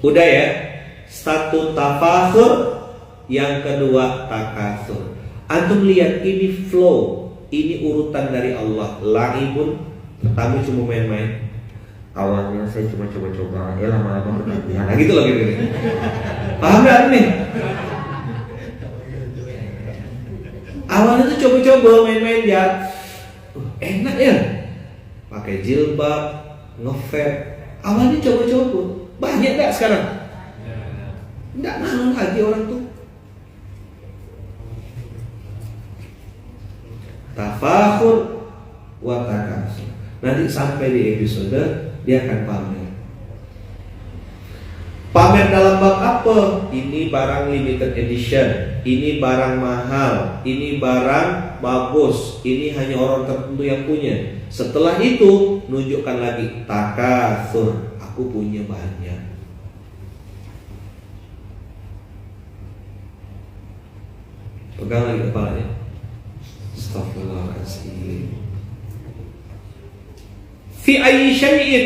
Udah ya. Satu tafakhur, yang kedua takatsur. Antum lihat ini flow, ini urutan dari Allah. Laibun, pertama cuma main-main. Awalnya saya cuma coba-coba, ya lama-lama berlebihan. Nah gitu loh gitu. Paham gak nih? Awalnya tuh coba-coba main-main ya, enak ya, pakai jilbab, nge-vape. Awalnya coba-coba, banyak nggak sekarang? Nggak mau lagi orang tuh. Tafakhur wa takatsur. Nanti sampai di episode dia akan pamer. Pamer dalam bab apa? Ini barang limited edition, ini barang mahal, ini barang bagus, ini hanya orang tertentu yang punya. Setelah itu nunjukkan lagi takatsur, aku punya banyak. Pegang lagi kepalanya. Astagfirullahaladzim. Fi ayyi syai'in,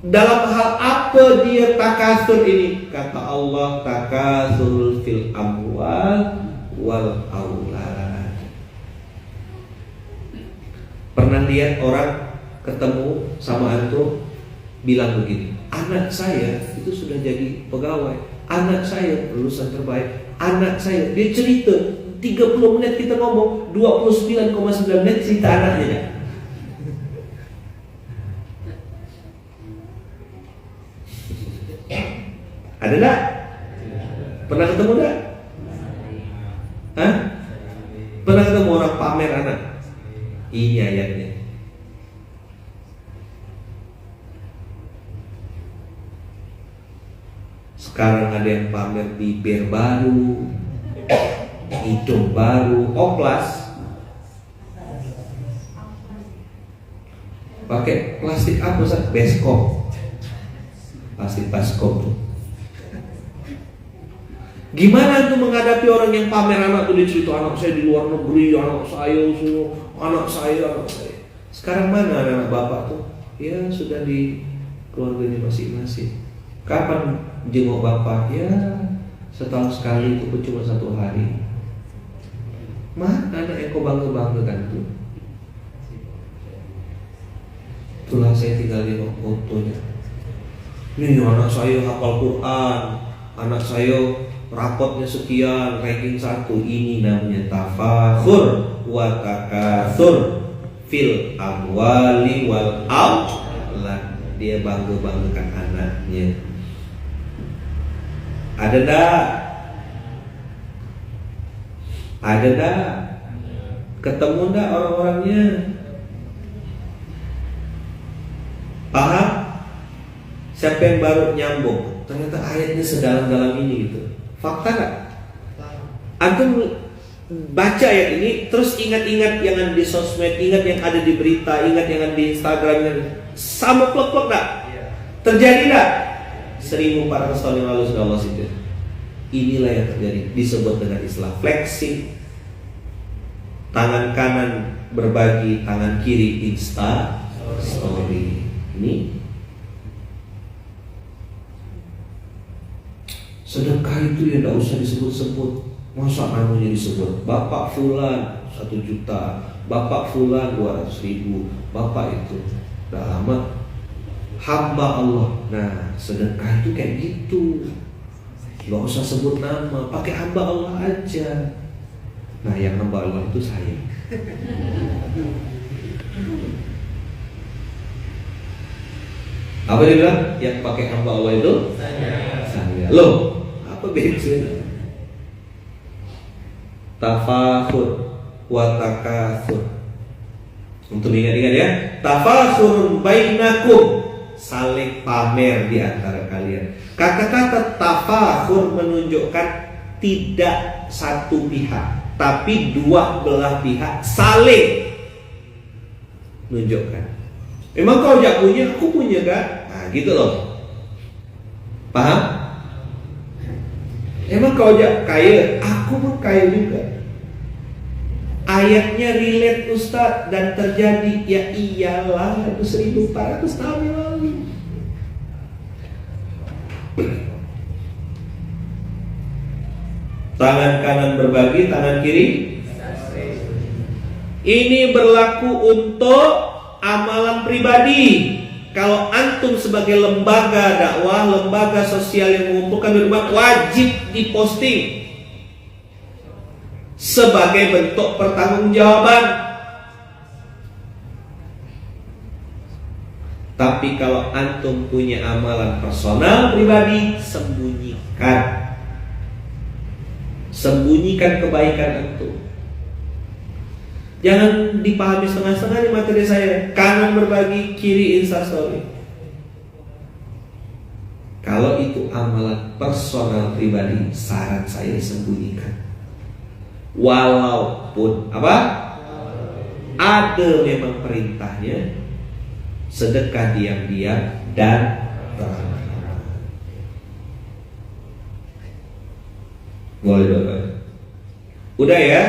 dalam hal apa dia takatsur ini? Kata Allah, takatsur fil amwal wal aulad. Pernah lihat orang ketemu sama antum bilang begini, anak saya itu sudah jadi pegawai, anak saya lulusan terbaik, anak saya. Dia cerita 30 menit kita ngomong, 29,9 menit cerita anaknya. Ada enggak? Pernah ketemu enggak? Hah? Pernah ketemu orang pamer anak? Ini ayatnya. Sekarang ada yang pamer bibir baru, hidung baru, oplas. Pakai plastik apa sih? Baskom. Plastik baskom tuh. Gimana tuh menghadapi orang yang pamer anak tuh dicerita anak saya di luar negeri, anak saya semua, anak saya. Sekarang mana anak bapak tuh? Ya sudah di keluarganya masing-masing. Kapan jenguk bapak? Ya setahun sekali, itu pun cuma 1 hari. Mana anak yang kau bangga-banggakan tuh? Itulah saya tinggal lihat fotonya. Ini anak saya hafal Quran, anak saya rapotnya sekian, ranking 1. Ini namanya tafakhur wa takatsur fil amwali wal aulad. Dia bangga-banggakan anaknya. Ada dah? Ada dah? Ketemu dah orang-orangnya? Paham? Siapa yang baru nyambung? Ternyata ayatnya sedalam-dalam ini gitu. Fakta gak? Antum baca ayat ini, terus ingat-ingat yang ada di sosmed, ingat yang ada di berita, ingat yang ada di Instagram, sama plek-plek gak? Terjadi gak? 1400 tahun yang lalu sudah Allah sindir. Inilah yang terjadi, disebut dengan istilah flexing. Tangan kanan berbagi, tangan kiri Insta story. Ini sedekah itu ya tidak usah disebut-sebut. Masa namanya disebut Bapak Fulan 1 juta, Bapak Fulan 200.000, Bapak itu udah lama hamba Allah. Nah sedekah itu kayak gitu, gak usah sebut nama, pakai hamba Allah aja. Nah yang hamba Allah itu saya. Apa dia bilang? Yang pakai hamba Allah itu saya. Loh, apa bedanya? Tafakhur wa takatsur. Untuk ingat-ingat ya, tafakhur bainakum, saling pamer di antara kalian. Kata-kata tafakhur menunjukkan tidak satu pihak, tapi dua belah pihak saling menunjukkan. Memang kau jak punya, aku punya kan? Nah, gitu loh. Paham? Emang kau jak kaya, aku pun kaya juga. Ayatnya relate Ustaz dan terjadi. Ya iyalah, itu 1400 tahun yang lalu. Tangan kanan berbagi, tangan kiri. Ini berlaku untuk amalan pribadi. Kalau antum sebagai lembaga dakwah, lembaga sosial yang mengumpulkan duit, wajib diposting sebagai bentuk pertanggungjawaban. Tapi kalau antum punya amalan personal pribadi, sembunyikan. Sembunyikan kebaikan antum. Jangan dipahami setengah-setengah di materi saya. Kanan berbagi, kiri instastory. Kalau itu amalan personal pribadi, saran saya sembunyikan. Walaupun apa? Ada memang perintahnya sedekah diam-diam dan terang-terangan. Boleh. Udah ya?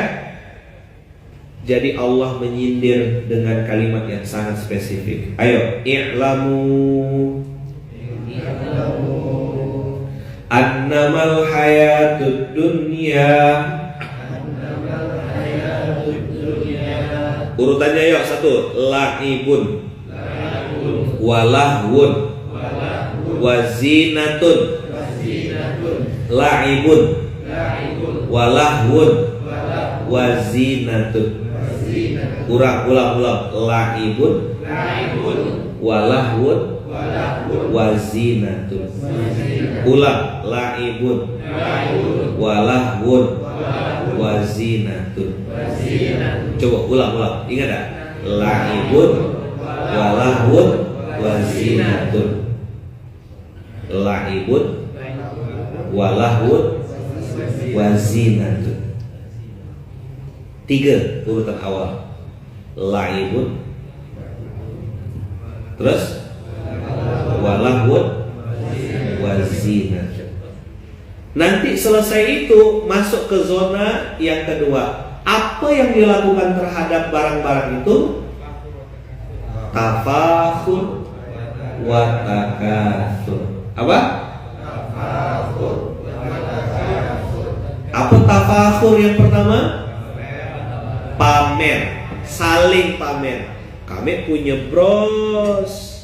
Jadi Allah menyindir dengan kalimat yang sangat spesifik. Ayo, i'lamu annamal hayatud dunya. Urutannya yuk, 1, la'ibun walahwun wazinatun. La'ibun walahwun wazinatun. Ulang. La'ibun walahwun wazinatun. Ulang. La'ibun walahwun wazinatun. Coba ulang. Ingat tak? la'ibun walahun wazinatun. La'ibun walahun wazinatun. 3 urutan awal. La'ibun, terus walahun wazinatun. Nanti selesai itu masuk ke zona yang kedua. Apa yang dilakukan terhadap barang-barang itu? Tafakhur wa takatsur. Apa? Apa tafakhur yang pertama? Pamer, saling pamer. Kami punya bros,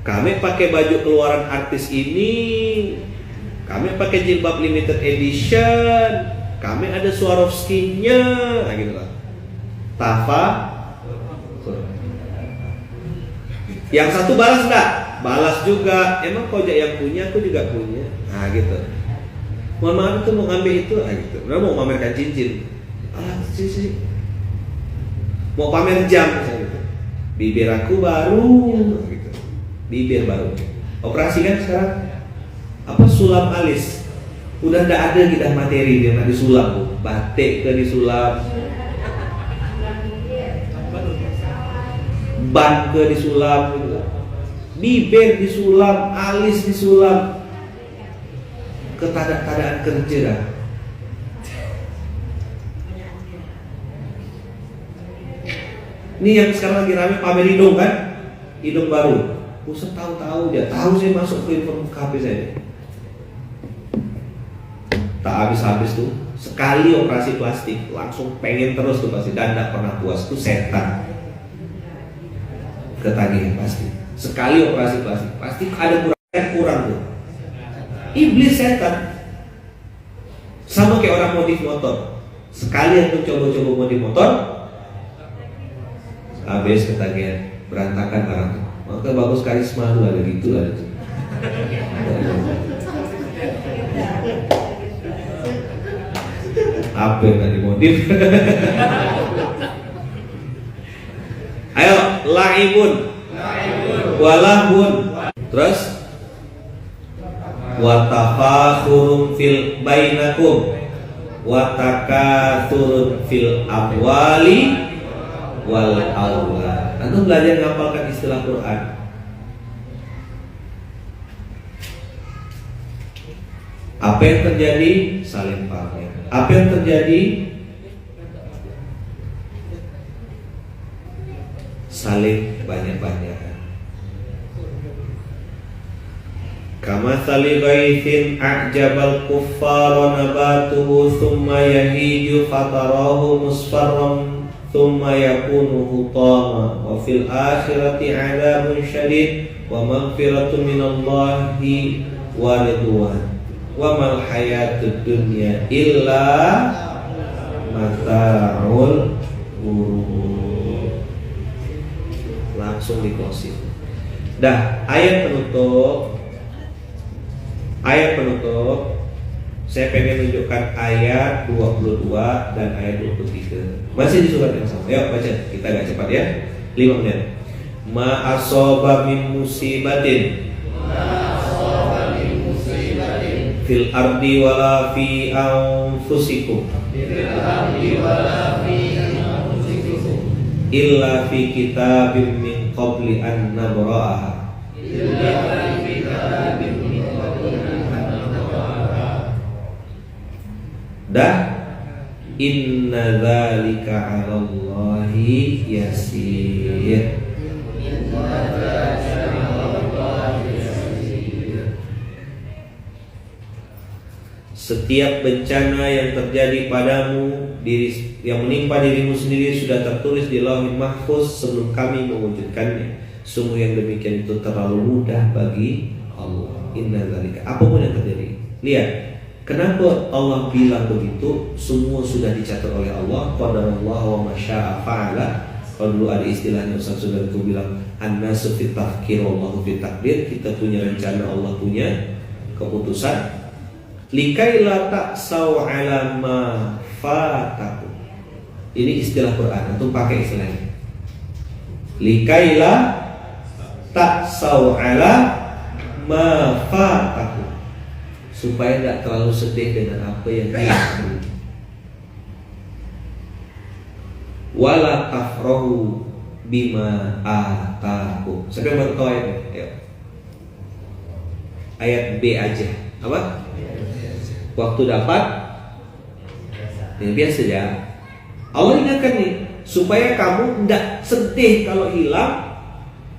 kami pakai baju keluaran artis ini, kami pakai jilbab limited edition, kami ada Swarovski-nya, nah gitu lah. Tafakhur. Yang satu balas enggak? Balas juga. Emang kau yang punya, aku juga punya. Nah gitu. Mohon maaf itu mau ngambil itu, nah gitu. Nah, mau pamerkan cincin. Cincin. Mau pamer jam misalnya gitu. Bibir aku baru gitu. Bibir baru. Operasi kan sekarang. Apa sulam alis. Udah enggak ada kita materi dia nak disulam. Batik ke disulam. Ban ke disulam gitu. Bibir disulam, alis disulam. Ketadak-tadaan kerja dah. Ini yang sekarang lagi rame pamer hidung kan? Hidung baru. Usah tahu-tahu dia. Tahu saya masuk ke inform KP saya. Tak habis-habis tuh. Sekali operasi plastik langsung pengen terus tuh pasti. Dan tidak pernah puas. Itu setan. Ketagihan pasti. Sekali operasi plastik pasti ada kurang tuh. Iblis setan. Sama kayak orang modif motor. Sekali yang coba-coba modif motor, habis ketagihan, berantakan barang. Maka bagus karisma tuh ada gitu lah itu. Apa yang tadi modif? Ayo, la'ibun walahun. Terus wa tafakhurum fil bainakum wa takatsurun fil amwali wal aulad. Antum belajar ngapalkan istilah Quran. Apa yang terjadi? Saling pamer. Apa yang terjadi? Saling banyak-banyakan. Kama sali ghaithin a'jabal kuffara nabatuhu thumma yahiju fatarahu musfarram thumma yakunu hutama wa fil akhirati 'adzabun syadid wa maghfiratun minallahi wa ridwan wa mal hayatud dunya illa mata'ul ghurur. Langsung di closing. Dah, ayat penutup. Ayat penutup, saya pengen menunjukkan ayat 22 dan ayat 23. Masih di surat yang sama. Yuk baca, kita agak cepat ya. 5 menit. Ma asoba min musibatin fil ardi wala fi anfusikum illa fi kitabim min qabli an nabra'aha. Dah, inna dzalika 'ala Allahi yasir. Setiap bencana yang terjadi padamu, yang menimpa dirimu sendiri sudah tertulis di Lauhul Mahfuz sebelum kami mewujudkannya. Sungguh yang demikian itu terlalu mudah bagi Allah. Inna dzalika, apapun yang terjadi. Lihat, kenapa Allah bilang begitu? Semua sudah dicatat oleh Allah. Qadarullah wa masya'a fa'ala. Kalau dulu ada istilahnya Ustaz Sudarto bilang an-nasu fit tafkir wallahu fit takdir. Kita punya rencana, Allah punya keputusan. Likai la ta'saw 'ala ma fatakum. Ini istilah Quran, antum pakai istilahnya. Likaila taksau ala ma fatakum, supaya tidak terlalu sedih dengan apa yang hilang. Wala tafrahu bima atakum. Siapa yang baru tahu ayat ini? Ayat B aja. Apa? Waktu dapat yang biasa ya. Allah ingatkan nih, supaya kamu tidak sedih kalau hilang,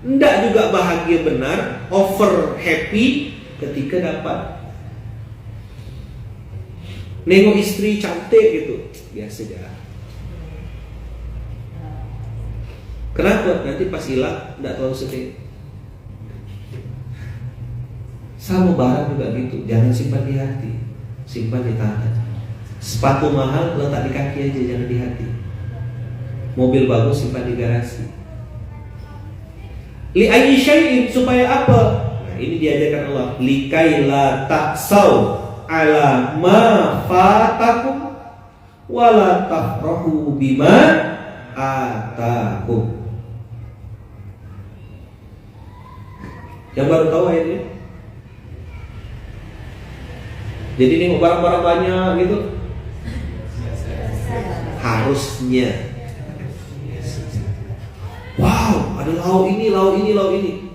tidak juga bahagia benar, over happy ketika dapat. Nengok istri cantik gitu, biasa ya. Kenapa? Nanti pas hilang tidak terlalu sedih. Sama barang juga gitu, jangan simpan di hati, simpan di tangan. Sepatu mahal letak di kaki aja, jangan di hati. Mobil bagus simpan di garasi. Li ayyi syai'in, supaya apa? Nah, ini diajarkan Allah. Likaila taksau ala ma fatakum wala tafrahu bima atakum. Yang baru tahu ayat ini? Jadi ini mau barang-barang banyak gitu, harusnya. Wow, ada lauk ini, lauk ini, lauk ini.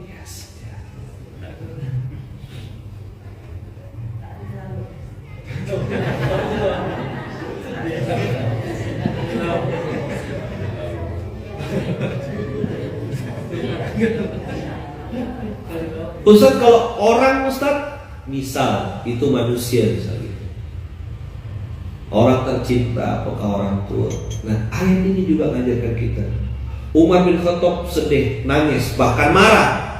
Ustaz, kalau orang Ustaz, misal itu manusia misalnya, orang tercinta apakah orang tua. Nah, ayat ini juga mengajarkan kita. Umar bin Khattab sedih, nangis, bahkan marah.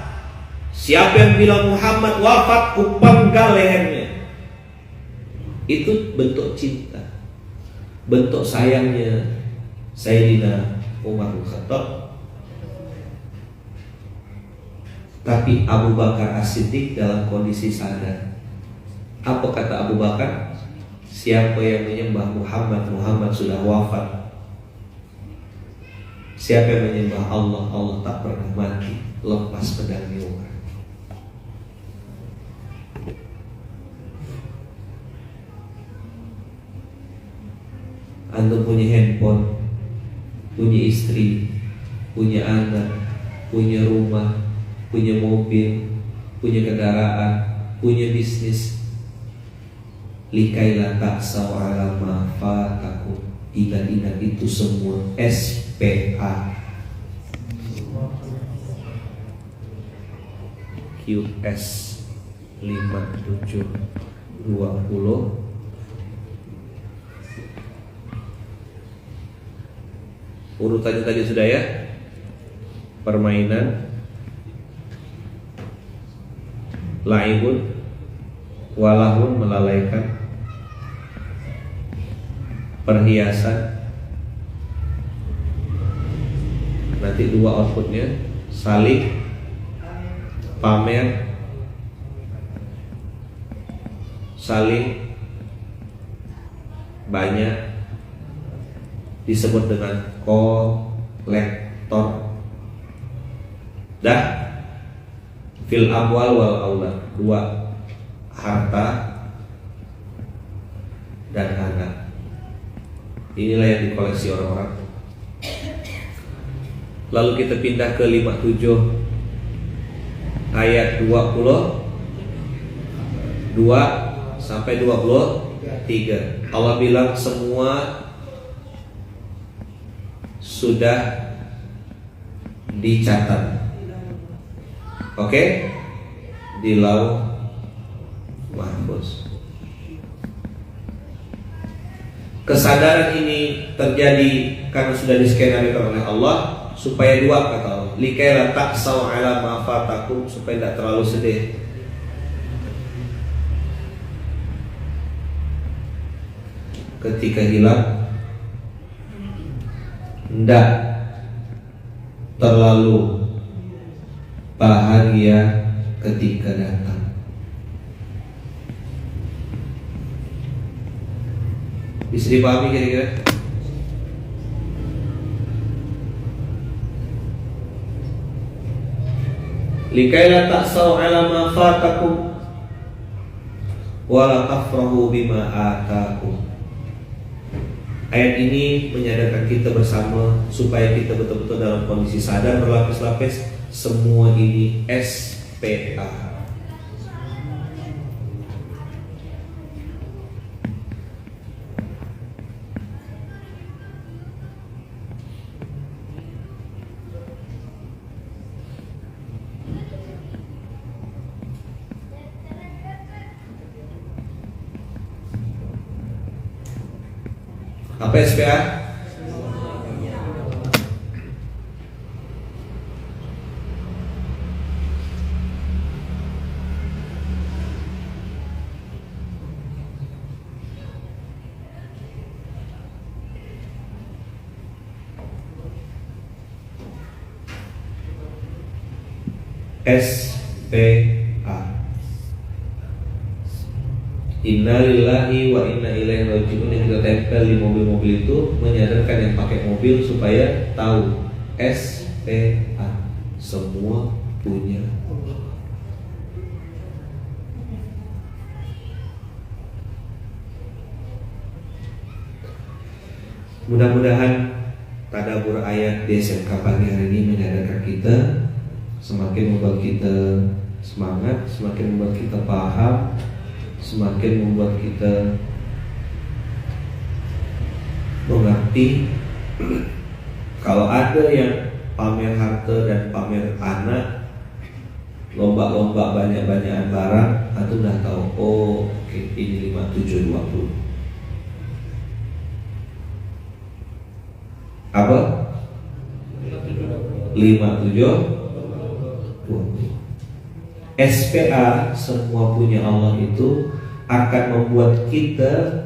Siapa yang bilang Muhammad wafat, kupenggal lehernya. Itu bentuk cinta, bentuk sayangnya Sayyidina Umar bin Khattab. Tapi Abu Bakar As-Siddiq dalam kondisi sadar. Apa kata Abu Bakar? Siapa yang menyembah Muhammad, Muhammad sudah wafat. Siapa yang menyembah Allah, Allah tak pernah mati. Lepas pedangnya Umar. Anda punya handphone, punya istri, punya anak, punya rumah, punya mobil, punya kendaraan, punya bisnis. Likaila taksau ala ma fatakum. Ingat-ingat itu semua. SPA QS 5720. Urutannya tadi sudah ya. Permainan, laibun, walahun, melalaikan, perhiasan. Nanti dua outputnya, saling, pamer, saling, banyak, disebut dengan kolektor. Dah, fil amwal wal aulad, dua, harta dan anak. Inilah yang dikoleksi orang-orang. Lalu kita pindah ke 57 ayat 22 sampai 23. Allah bilang semua sudah dicatat. Oke? Di lauh mahfuz. Kesadaran ini terjadi karena sudah diskenarikan oleh Allah, supaya dua, kata Allah, likaila taksau ala ma fatakum, supaya tidak terlalu sedih. Ketika hilang, tidak terlalu bahagia ketika datang. Bisa dipahami kira-kira? Likaila ta'sau 'ala ma fatakum wa la tafrahu bima atakum. Ayat ini menyadarkan kita bersama supaya kita betul-betul dalam kondisi sadar berlapis-lapis. Semua ini SPA. Apa SPA? SPA. Innalillahi wa inna ilaihi raji'un yang kita tempel di mobil-mobil itu menyadarkan yang pakai mobil supaya tahu SPA, semua punya Allah. Mudah-mudahan tadabbur ayat di SMK pagi hari ini menyadarkan kita, semakin membuat kita semangat, semakin membuat kita paham, semakin membuat kita mengerti kalau ada yang pamer harta dan pamer anak, lomba-lomba banyak-banyakan barang, atau udah tahu, oh oke, ini 5720. Apa? 5720. SPA, semua punya Allah itu akan membuat kita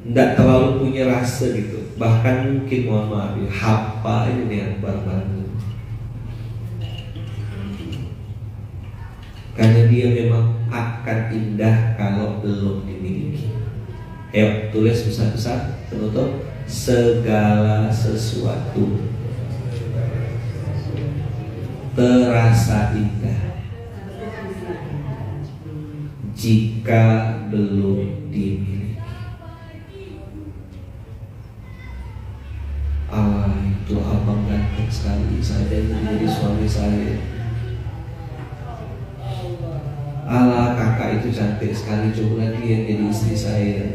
tidak terlalu punya rasa gitu. Bahkan mungkin mohon maaf ya, hafal ini dengan barang-barang itu. Karena dia memang akan indah kalau belum dimiliki. Ayo tulis besar-besar, penutup. Segala sesuatu terasa indah jika belum dimiliki. Itu abang ganteng sekali, saya jadi suami saya. Kakak itu cantik sekali, coba dia jadi istri saya.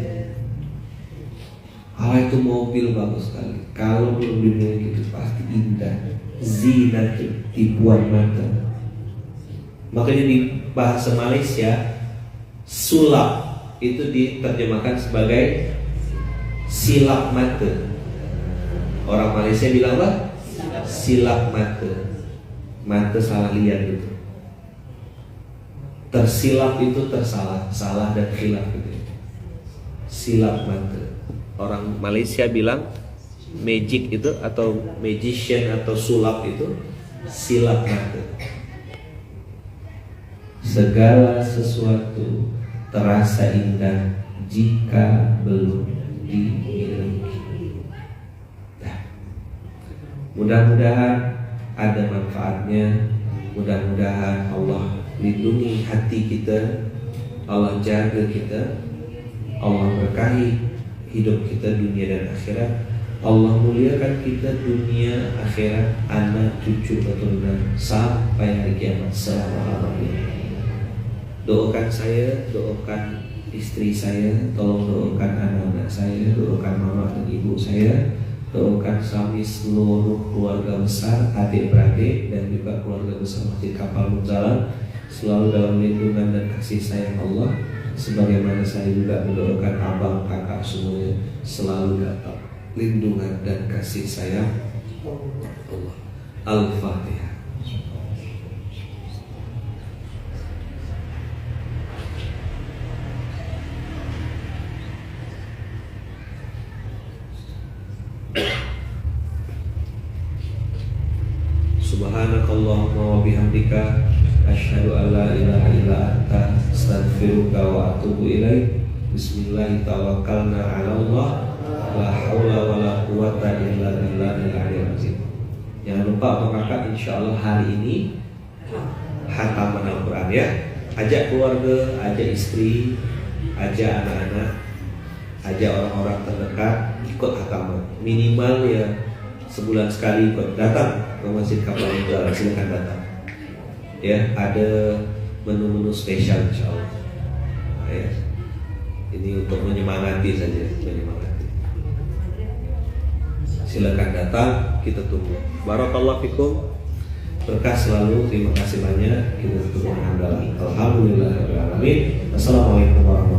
Itu mobil bagus sekali, kalau belum dimiliki itu pasti indah. Zina, tipuan mata. Makanya di bahasa Malaysia sulap itu diterjemahkan sebagai silap mata. Orang Malaysia bilang apa? Silap mata. Mata salah lihat itu. Tersilap itu tersalah, salah dan khilaf gitu. Silap mata. Orang Malaysia bilang magic itu atau magician atau sulap itu silap mata. Segala sesuatu terasa indah jika belum dimiliki. Mudah-mudahan ada manfaatnya. Mudah-mudahan Allah lindungi hati kita, Allah jaga kita, Allah berkahi hidup kita dunia dan akhirat, Allah muliakan kita dunia, akhirat, anak, cucu, keturunan sampai hari kiamat selama-lamanya. Doakan saya, doakan istri saya, tolong doakan anak-anak saya, doakan mama dan ibu saya, doakan suami, seluruh keluarga besar, adik-beradik dan juga keluarga besar Masjid Kapal Munzalam selalu dalam lindungan dan kasih sayang Allah. Sebagaimana saya juga mendoakan abang, kakak semuanya selalu dapat lindungan dan kasih sayang Allah. Al-Fatihah. Subhanakallahumma wa bihamdika asyhadu an la ilaha illa anta astaghfiruka wa atubu ilaik. Bismillah tawakkalna 'ala Allah la haula wala quwata illa billahil aliyyil azim. Jangan lupa Pak Kakak, insyaallah hari ini khataman Al-Quran ya. Ajak keluarga, ajak istri, ajak anak-anak, ajak orang-orang terdekat ikut khataman. Minimal ya sebulan sekali ikut. Datang ke Masjid Kapal Nunggal, silakan datang. Ya, ada menu-menu spesial insyaallah. Nah, ya. Ini untuk menyemangati saja, menyemangati. Silakan datang, kita tunggu. Barakallahu fikum. Berkah selalu, terima kasih banyak. Kita tutup dengan hamdalah. Alhamdulillahirabbil alamin. Assalamualaikum warahmatullahi wabarakatuh.